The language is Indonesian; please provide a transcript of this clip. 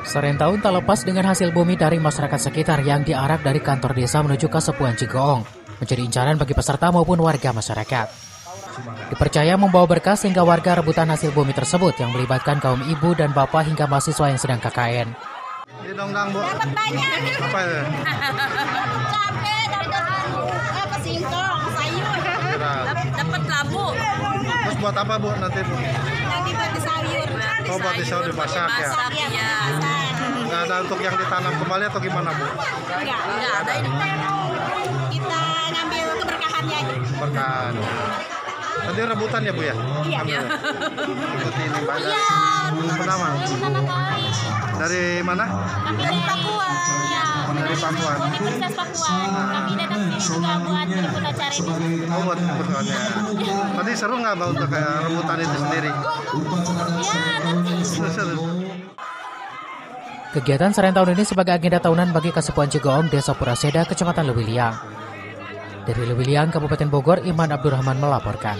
Serentahun tak lepas dengan hasil bumi dari masyarakat sekitar yang diarak dari kantor desa menuju Kasepuhan Cigoong, menjadi incaran bagi peserta maupun warga masyarakat. Dipercaya membawa berkah sehingga warga rebutan hasil bumi tersebut yang melibatkan kaum ibu dan bapak hingga mahasiswa yang sedang KKN. Dapat banyak. Apa ya? Capek, dapat singkong, sayur. Dapat labu. Terus buat apa Bu nanti Bu? Nanti buat di sayur. Oh, buat di sayur dimasak ya? Iya. Nggak ada untuk yang ditanam kembali atau gimana Bu? Enggak ada ini. Kita ngambil keberkahannya aja. Berkah. Tadi rebutan ya Bu ya? Iya. Ikuti ini Mbak. Iya. Pertama. Dari mana? Kami dari Papua. Ya, Dari Papua. Universitas Papua. Kami datang sini juga buat ikut acara ini. Oh, buat kebutuhannya. Tadi seru nggak Mbak untuk rebutan itu sendiri? Ya, nanti. Seru. Kegiatan Serentahun ini sebagai agenda tahunan bagi Kasepuhan Cigoong, Desa Puraseda, Kecamatan Lewiliang. Dari Lewiliang, Kabupaten Bogor, Iman Abdurrahman melaporkan.